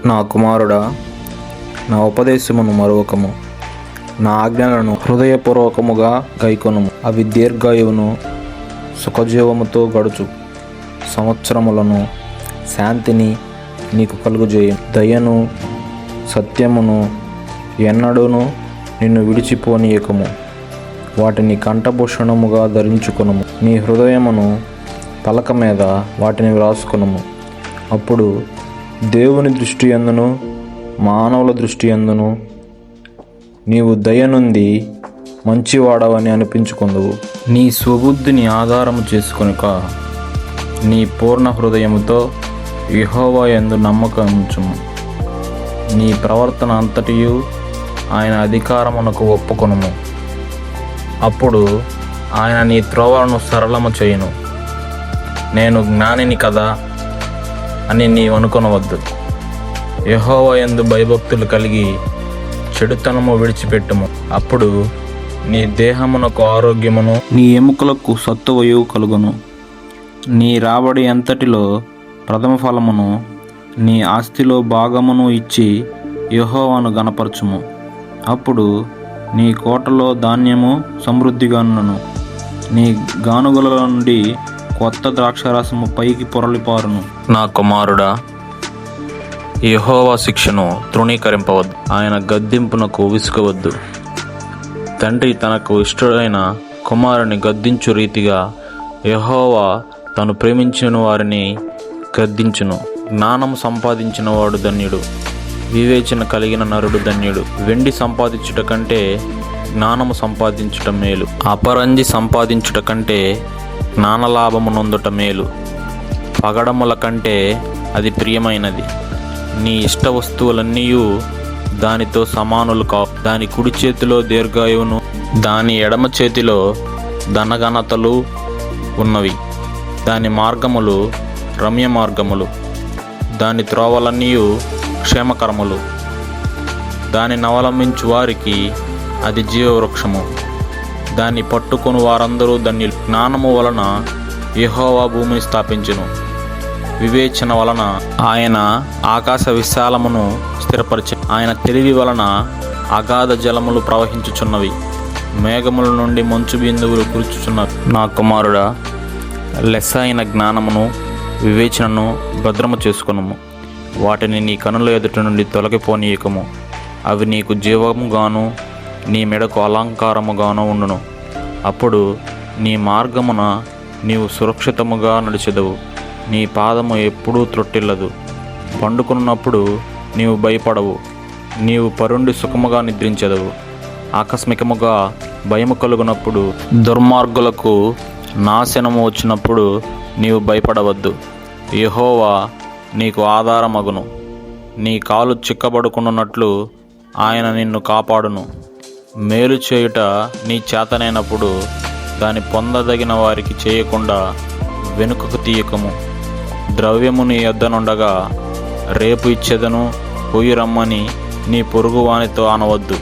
నా కుమారుడా, నా ఉపదేశమును మరువకము, నా ఆజ్ఞలను హృదయపూర్వకముగా గైకొనుము. అవి దీర్ఘాయువును సుఖజీవముతో గడుచు సంవత్సరములను శాంతిని నీకు కలుగుజేయు. దయను సత్యమును ఎన్నడూను నిన్ను విడిచిపోనీయకము. వాటిని కంఠభూషణముగా ధరించుకొనుము. నీ హృదయమును పలక మీద వాటిని వ్రాసుకొనుము. అప్పుడు దేవుని దృష్టి యందును మానవుల దృష్టి యందును నీవు దయనుంది మంచివాడవని అనిపించుకొందువు. నీ స్వబుద్ధిని ఆధారము చేసుకొనుక నీ పూర్ణ హృదయముతో యెహోవా యందు నమ్మకం ఉంచుము. నీ ప్రవర్తన అంతటియు ఆయన అధికారమునకు ఒప్పుకొనుము. అప్పుడు ఆయన నీ త్రోవలను సరళము చేయును. నేను జ్ఞానిని కదా అని నీవనుకొనవద్దు. యెహోవా యందు భయభక్తులు కలిగి చెడుతనము విడిచిపెట్టుము. అప్పుడు నీ దేహమునకు ఆరోగ్యమును నీ ఎముకలకు సత్తువయు కలుగును. నీ రాబడి అంతటిలో ప్రథమ ఫలమును నీ ఆస్తిలో భాగమును ఇచ్చి యెహోవాను గణపరచుము. అప్పుడు నీ కోటలో ధాన్యము సమృద్ధిగానును, నీ గానుగల నుండి కొత్త ద్రాక్షారసము పైకి పొరలిపారును. నా కుమారుడా, యెహోవా శిక్షను తృణీకరింపవద్దు, ఆయన గద్దింపునకు విసుకవద్దు. తండ్రి తనకు ఇష్టడైన కుమారుని గద్దించు రీతిగా యెహోవా తను ప్రేమించిన వారిని గద్దించును. జ్ఞానము సంపాదించిన వాడు ధన్యుడు, వివేచన కలిగిన నరుడు ధన్యుడు. వెండి సంపాదించుట కంటే జ్ఞానము సంపాదించుట మేలు, అపరంజి సంపాదించుట కంటే జ్ఞానలాభము నొందుట మేలు. పగడముల కంటే అది ప్రియమైనది. నీ ఇష్ట వస్తువులన్నీ దానితో సమానులు కావు. దాని కుడి చేతిలో దీర్ఘాయువును, దాని ఎడమ చేతిలో ధనఘనతలు ఉన్నవి. దాని మార్గములు రమ్య మార్గములు, దాని త్రోవలన్నీ క్షేమకరములు. దానిని అవలంబించు వారికి అది జీవవృక్షము. దాన్ని పట్టుకొని వారందరూ ధన్యులు. జ్ఞానము వలన యెహోవా భూమిని స్థాపించును. వివేచన వలన ఆయన ఆకాశ విశాలమును స్థిరపరిచెను. ఆయన తెలివి వలన అగాధ జలములు ప్రవహించుచున్నవి. మేఘముల నుండి మంచు బిందువులు కురుచుచున్నవి. నా కుమారుడా, లెస్స అయిన జ్ఞానమును వివేచనను భద్రము చేసుకొనుము. వాటిని నీ కనుల ఎదుట నుండి తొలగిపోనీయకము. అవి నీకు జీవముగాను నీ మెడకు అలంకారముగాను ఉండును. అప్పుడు నీ మార్గమున నీవు సురక్షితముగా నడిచెదవు. నీ పాదము ఎప్పుడూ త్రొట్టిల్లదు. పండుకున్నప్పుడు నీవు భయపడవు. నీవు పరుండి సుఖముగా నిద్రించెదవు. ఆకస్మికముగా భయము కలుగునప్పుడు, దుర్మార్గులకు నాశనము వచ్చినప్పుడు నీవు భయపడవద్దు. యెహోవా నీకు ఆధారమగును. నీ కాలు చిక్కబడుకున్నట్లు ఆయన నిన్ను కాపాడును. మేలు చేయుట నీ చేతనైనప్పుడు దాని పొందదగిన వారికి చేయకుండా వెనుకకు తీయకము. ద్రవ్యము నీ యొద్దనుండగా రేపు ఇచ్చేదను పోయి రమ్మని నీ పొరుగువానితో అనవద్దు.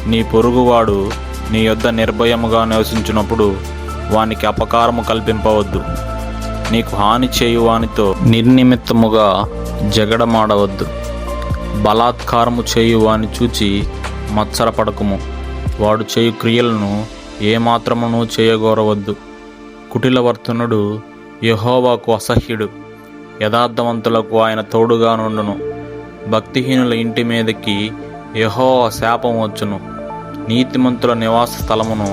నీ పొరుగువాడు నీ యొద్ద నిర్భయముగా నివసించినప్పుడు వానికి అపకారము కల్పింపవద్దు. నీకు హాని చేయువానితో నిర్నిమిత్తముగా జగడమాడవద్దు. బలాత్కారము చేయువాని చూచి మత్సరపడకుము. వాడు చేయు క్రియలను ఏమాత్రమును చేయగోరవద్దు. కుటిలవర్తనుడు యెహోవాకు అసహ్యుడు. యథార్థవంతులకు ఆయన తోడుగా నుండును. భక్తిహీనుల ఇంటి మీదకి యెహోవా శాపం వచ్చును. నీతిమంతుల నివాస స్థలమును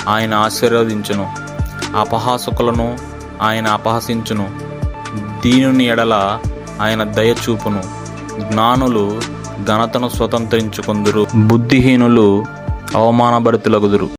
ఆయన ఆశీర్వదించును. అపహాసకులను ఆయన అపహసించును. దీనుని ఎడల ఆయన దయ చూపును. జ్ఞానులు ఘనతను స్వతంత్రించుకొందురు, బుద్ధిహీనులు అవమానభరితులగుదురు.